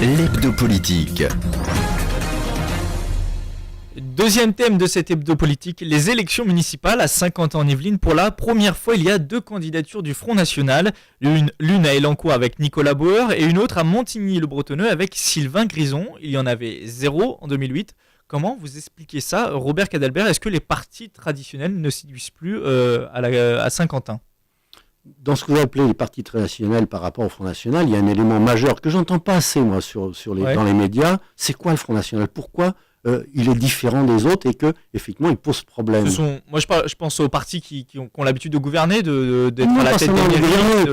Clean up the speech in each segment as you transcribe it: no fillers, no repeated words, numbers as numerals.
L'hebdo politique. Deuxième thème de cette hebdo politique, les élections municipales à Saint-Quentin en Yvelines. Pour la première fois, il y a deux candidatures du Front National. L'une à Elancourt avec Nicolas Bauer et une autre à Montigny-le-Bretonneux avec Sylvain Grison. Il y en avait 0 en 2008. Comment vous expliquez ça, Robert Cadalbert? Est-ce que les partis traditionnels ne séduisent plus à Saint-Quentin? Dans ce que vous appelez les partis traditionnels par rapport au Front National, il y a un élément majeur que j'entends pas assez moi dans les médias. C'est quoi le Front National? Pourquoi il est différent des autres et que effectivement il pose problème? Moi je pense aux partis qui ont l'habitude de gouverner, d'être à la tête des mairies.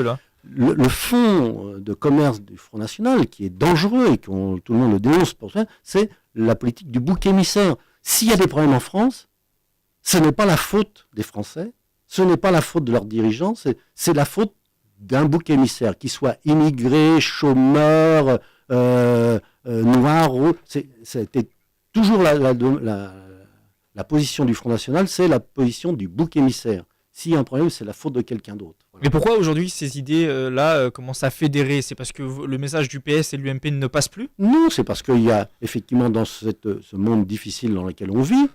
Le fonds de commerce du Front National, qui est dangereux et que tout le monde le dénonce pour ça, c'est la politique du bouc émissaire. S'il y a des problèmes en France, ce n'est pas la faute des Français, ce n'est pas la faute de leurs dirigeants, c'est la faute d'un bouc émissaire, qu'il soit immigré, chômeur, noir, c'était toujours la position du Front National, c'est la position du bouc émissaire. S'il y a un problème, c'est la faute de quelqu'un d'autre. Voilà. Mais pourquoi aujourd'hui ces idées-là commencent à fédérer? C'est parce que le message du PS et de l'UMP ne passe plus? Non, c'est parce qu'il y a effectivement dans ce monde difficile dans lequel on vit,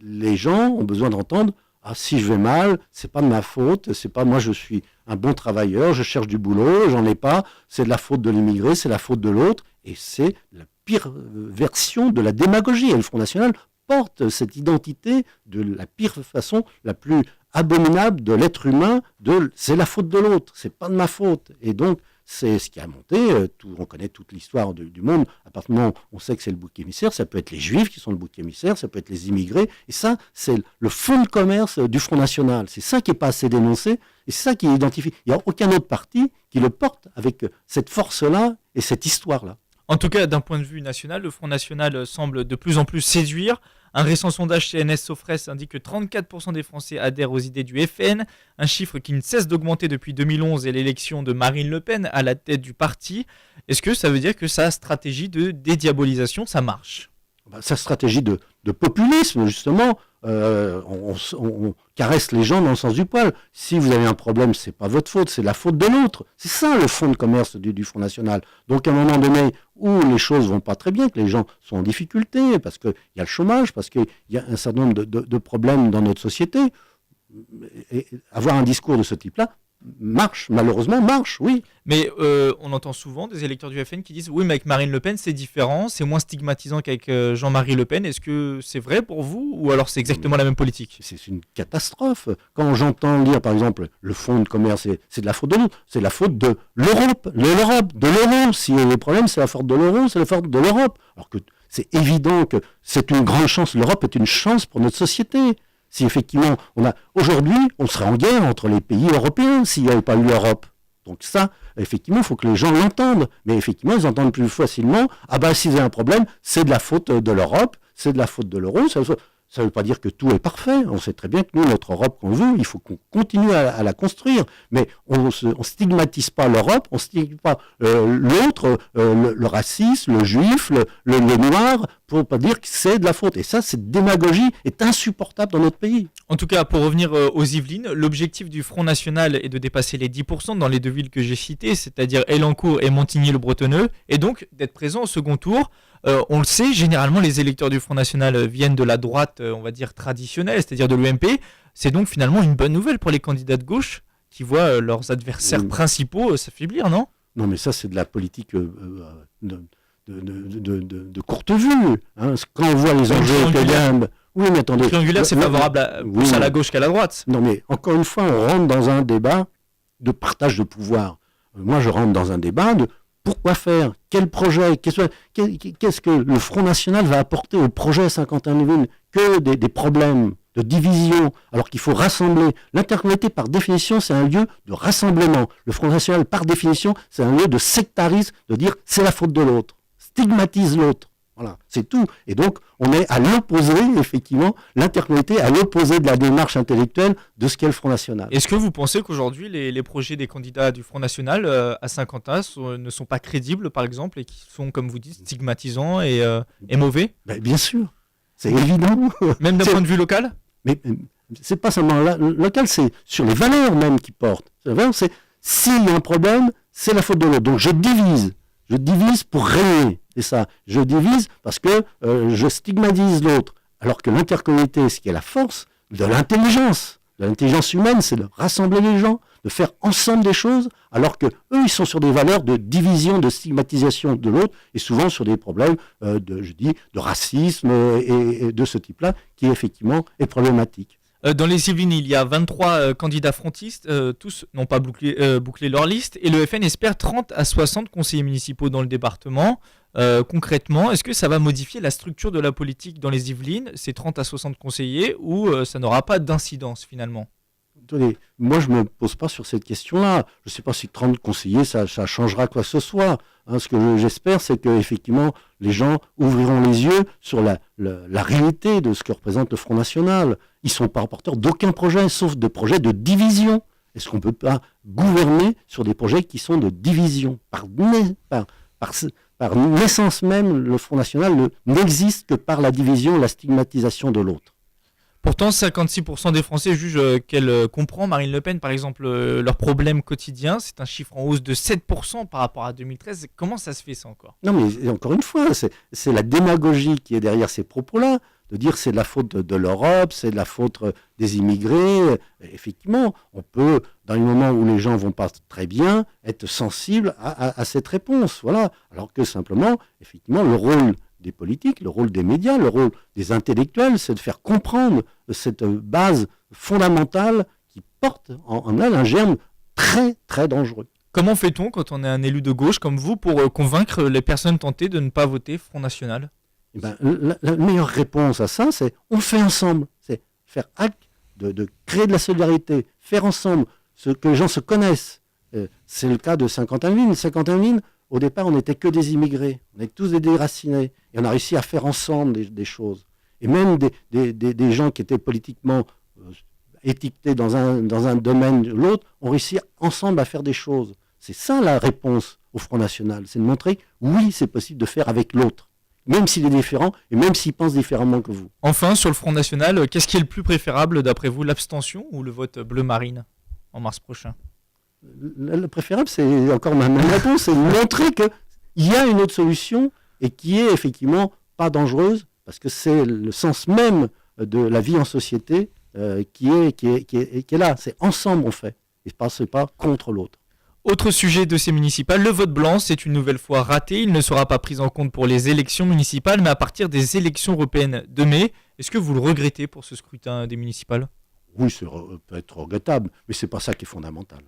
les gens ont besoin d'entendre « Ah, si je vais mal, c'est pas de ma faute, c'est pas moi, je suis un bon travailleur, je cherche du boulot, j'en ai pas, c'est de la faute de l'immigré, c'est la faute de l'autre. » Et c'est la pire version de la démagogie. Et le Front National porte cette identité de la pire façon, la plus abominable de l'être humain, c'est la faute de l'autre, c'est pas de ma faute. Et donc, c'est ce qui a monté, on connaît toute l'histoire du monde, à partir du moment où on sait que c'est le bouc émissaire, ça peut être les juifs qui sont le bouc émissaire, ça peut être les immigrés, et ça, c'est le fonds de commerce du Front National. C'est ça qui n'est pas assez dénoncé, et c'est ça qui est identifié. Il n'y a aucun autre parti qui le porte avec cette force-là et cette histoire-là. En tout cas, d'un point de vue national, le Front National semble de plus en plus séduire. Un récent sondage CNS Sofres indique que 34% des Français adhèrent aux idées du FN, un chiffre qui ne cesse d'augmenter depuis 2011 et l'élection de Marine Le Pen à la tête du parti. Est-ce que ça veut dire que sa stratégie de dédiabolisation, ça marche? Sa stratégie de populisme, justement, on caresse les gens dans le sens du poil. Si vous avez un problème, c'est pas votre faute, c'est la faute de l'autre. C'est ça le fonds de commerce du Front National. Donc à un moment donné où les choses vont pas très bien, que les gens sont en difficulté, parce qu'il y a le chômage, parce qu'il y a un certain nombre de problèmes dans notre société, et avoir un discours de ce type-là, malheureusement marche, oui. Mais on entend souvent des électeurs du FN qui disent oui, mais avec Marine Le Pen c'est différent, c'est moins stigmatisant qu'avec Jean-Marie Le Pen. Est-ce que c'est vrai pour vous ou alors c'est exactement la même politique? C'est une catastrophe. Quand j'entends dire par exemple le fonds de commerce, c'est de la faute de nous, c'est la faute de l'Europe, de l'euro. Si il y a des problèmes, c'est la faute de l'euro, c'est la faute de l'Europe. Alors que c'est évident que c'est une grande chance, l'Europe est une chance pour notre société. Si effectivement, aujourd'hui, on serait en guerre entre les pays européens s'il n'y avait pas eu l'Europe. Donc ça, effectivement, il faut que les gens l'entendent. Mais effectivement, ils entendent plus facilement, s'il y a un problème, c'est de la faute de l'Europe, c'est de la faute de l'euro. Ça ne veut pas dire que tout est parfait. On sait très bien que nous, notre Europe qu'on veut, il faut qu'on continue à la construire. Mais on stigmatise pas l'Europe, on stigmatise pas l'autre, le raciste, le juif, le noir, pour pas dire que c'est de la faute. Et ça, cette démagogie est insupportable dans notre pays. En tout cas, pour revenir aux Yvelines, l'objectif du Front National est de dépasser les 10% dans les deux villes que j'ai citées, c'est-à-dire Elancourt et Montigny-le-Bretonneux, et donc d'être présent au second tour. On le sait, généralement les électeurs du Front National viennent de la droite, on va dire traditionnelle, c'est-à-dire de l'UMP. C'est donc finalement une bonne nouvelle pour les candidats de gauche qui voient leurs adversaires principaux s'affaiblir, non? Non, mais ça c'est de la politique de courte vue. Hein. Quand on voit les enjeux que oui, mais attendez. Triangulaire, c'est favorable plus à la gauche qu'à la droite. Non, mais encore une fois, on rentre dans un débat de partage de pouvoir. Moi, je rentre dans un débat de pourquoi faire, quel projet, qu'est-ce que le Front National va apporter au projet Saint-Quentin-en-Yvelines? Que des problèmes de division, alors qu'il faut rassembler. L'intercommunalité, par définition, c'est un lieu de rassemblement. Le Front National, par définition, c'est un lieu de sectarisme, de dire c'est la faute de l'autre, stigmatise l'autre. Voilà, c'est tout. Et donc, on est à l'opposé, effectivement, l'intercommunalité à l'opposé de la démarche intellectuelle de ce qu'est le Front National. Est-ce que vous pensez qu'aujourd'hui, les projets des candidats du Front National à Saint-Quentin ne sont pas crédibles, par exemple, et qui sont, comme vous dites, stigmatisants et mauvais? Bien sûr, c'est évident. Même d'un point de vue local? Mais c'est pas seulement local, c'est sur les valeurs même qu'ils portent. C'est s'il y a un problème, c'est la faute de l'autre. Donc je divise. Je divise pour régner, c'est ça. Je divise parce que je stigmatise l'autre. Alors que l'intercommunauté, ce qui est la force de l'intelligence humaine, c'est de rassembler les gens, de faire ensemble des choses, alors que eux, ils sont sur des valeurs de division, de stigmatisation de l'autre, et souvent sur des problèmes de racisme et de ce type-là, qui effectivement est problématique. Dans les Yvelines, il y a 23 candidats frontistes, tous n'ont pas bouclé leur liste, et le FN espère 30 à 60 conseillers municipaux dans le département. Concrètement, est-ce que ça va modifier la structure de la politique dans les Yvelines, ces 30 à 60 conseillers, ou ça n'aura pas d'incidence finalement ? Attendez, moi je ne me pose pas sur cette question-là. Je ne sais pas si 30 conseillers, ça changera quoi que ce soit. Ce que j'espère, c'est qu'effectivement, les gens ouvriront les yeux sur la réalité de ce que représente le Front National. Ils ne sont pas porteurs d'aucun projet, sauf de projets de division. Est-ce qu'on ne peut pas gouverner sur des projets qui sont de division ? Par naissance même, le Front National n'existe que par la division, la stigmatisation de l'autre. Pourtant, 56% des Français jugent qu'elle comprend, Marine Le Pen, par exemple, leurs problèmes quotidiens. C'est un chiffre en hausse de 7% par rapport à 2013. Comment ça se fait ça encore ? Non, mais encore une fois, c'est la démagogie qui est derrière ces propos-là, de dire c'est de la faute de l'Europe, c'est de la faute des immigrés. Effectivement, on peut, dans les moments où les gens vont pas très bien, être sensible à cette réponse. Voilà. Alors que simplement, effectivement, le rôle des politiques, le rôle des médias, le rôle des intellectuels, c'est de faire comprendre cette base fondamentale qui porte en elle un germe très, très dangereux. Comment fait-on quand on est un élu de gauche comme vous pour convaincre les personnes tentées de ne pas voter Front National ? Eh ben, la meilleure réponse à ça, c'est on fait ensemble. C'est faire acte de créer de la solidarité, faire ensemble, que les gens se connaissent. C'est le cas de Saint-Quentin-Mines. Saint-Quentin-Mines, au départ, on n'était que des immigrés. On était tous des déracinés. Et on a réussi à faire ensemble des choses. Et même des gens qui étaient politiquement étiquetés dans un domaine ou l'autre, ont réussi ensemble à faire des choses. C'est ça la réponse au Front National. C'est de montrer, oui, c'est possible de faire avec l'autre. Même s'il est différent et même s'il pense différemment que vous. Enfin, sur le Front National, qu'est-ce qui est le plus préférable d'après vous, l'abstention ou le vote bleu marine en mars prochain ? Le préférable, c'est encore ma même réponse, c'est de montrer qu'il y a une autre solution et qui est effectivement pas dangereuse, parce que c'est le sens même de la vie en société qui est là. C'est ensemble on fait, et c'est pas contre l'autre. Autre sujet de ces municipales, le vote blanc, c'est une nouvelle fois raté. Il ne sera pas pris en compte pour les élections municipales, mais à partir des élections européennes de mai. Est-ce que vous le regrettez pour ce scrutin des municipales ? Oui, ça peut être regrettable, mais c'est pas ça qui est fondamental.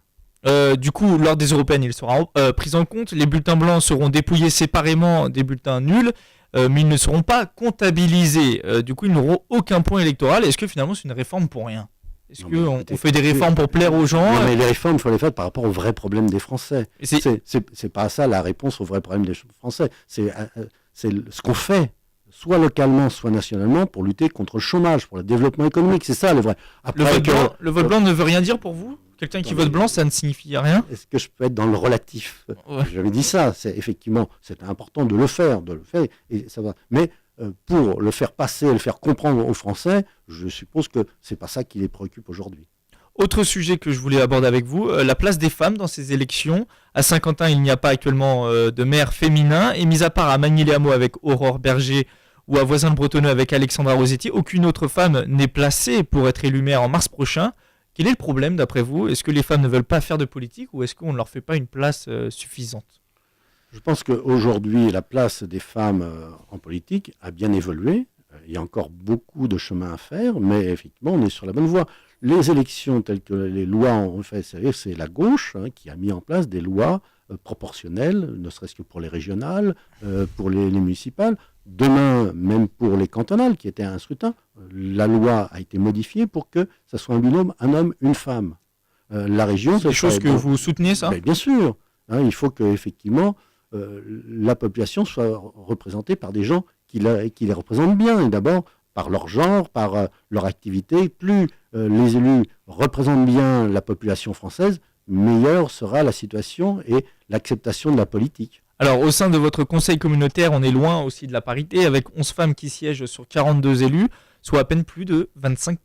Du coup, lors des européennes, il sera pris en compte. Les bulletins blancs seront dépouillés séparément des bulletins nuls, mais ils ne seront pas comptabilisés. Du coup, ils n'auront aucun point électoral. Est-ce que finalement, c'est une réforme pour rien ? Est-ce qu'on fait des réformes pour plaire aux gens ? Non, mais les réformes, il faut les faire par rapport aux vrais problèmes des Français. C'est pas ça la réponse aux vrais problèmes des Français. C'est ce qu'on fait, soit localement, soit nationalement, pour lutter contre le chômage, pour le développement économique. C'est ça le vrai. Après, le vote blanc ne veut rien dire pour vous ? Quelqu'un qui vote blanc, ça ne signifie rien ? Est-ce que je peux être dans le relatif ? Ouais. J'avais dit ça. Effectivement, c'est important de le faire, et ça va. Mais pour le faire passer, le faire comprendre aux Français, je suppose que c'est pas ça qui les préoccupe aujourd'hui. Autre sujet que je voulais aborder avec vous, la place des femmes dans ces élections. À Saint-Quentin, il n'y a pas actuellement de maire féminin, et mis à part à Magny-les-Hameaux avec Aurore Berger ou à Voisins-le-Bretonneux avec Alexandra Rossetti, aucune autre femme n'est placée pour être élue maire en mars prochain. Quel est le problème d'après vous ? Est-ce que les femmes ne veulent pas faire de politique ou est-ce qu'on ne leur fait pas une place suffisante ? Je pense qu'aujourd'hui, la place des femmes en politique a bien évolué. Il y a encore beaucoup de chemin à faire, mais effectivement, on est sur la bonne voie. Les élections telles que les lois ont fait, c'est la gauche qui a mis en place des lois proportionnelles, ne serait-ce que pour les régionales, pour les municipales. Demain, même pour les cantonales, qui étaient un scrutin, la loi a été modifiée pour que ça soit un binôme, un homme, une femme. La région... C'est des choses que vous soutenez, ça ? Bien sûr. Il faut qu'effectivement, la population soit représentée par des gens qui les représentent bien. Et d'abord, par leur genre, par leur activité. Plus les élus représentent bien la population française, meilleure sera la situation et l'acceptation de la politique. Alors, au sein de votre conseil communautaire, on est loin aussi de la parité, avec 11 femmes qui siègent sur 42 élus, soit à peine plus de 25%.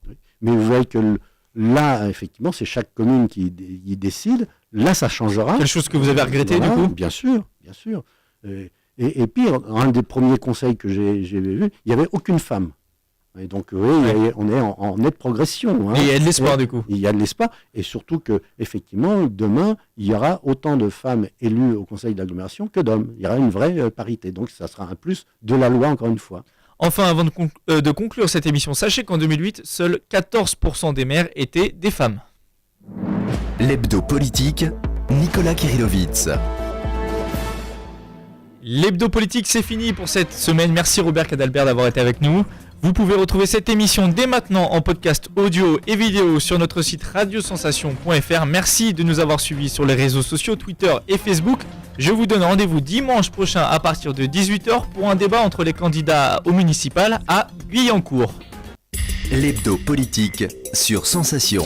Oui. Mais vous voyez que là, effectivement, c'est chaque commune qui décide. Là, ça changera. Quelque chose que vous avez regretté, du coup ? Bien sûr. bien sûr. Et pire, un des premiers conseils que j'ai vu, il n'y avait aucune femme. Et donc, oui, on est en nette progression. Hein. Et il y a de l'espoir, du coup. Il y a de l'espoir, et surtout que, effectivement, demain, il y aura autant de femmes élues au conseil d'agglomération que d'hommes. Il y aura une vraie parité. Donc, ça sera un plus de la loi, encore une fois. Enfin, avant de conclure cette émission, sachez qu'en 2008, seuls 14% des maires étaient des femmes. L'hebdo politique, Nicolas Kirillovitz. L'hebdo politique, c'est fini pour cette semaine. Merci Robert Cadalbert d'avoir été avec nous. Vous pouvez retrouver cette émission dès maintenant en podcast audio et vidéo sur notre site radiosensation.fr. Merci de nous avoir suivis sur les réseaux sociaux Twitter et Facebook. Je vous donne rendez-vous dimanche prochain à partir de 18h pour un débat entre les candidats au municipal à Guyancourt. L'hebdo politique sur Sensation.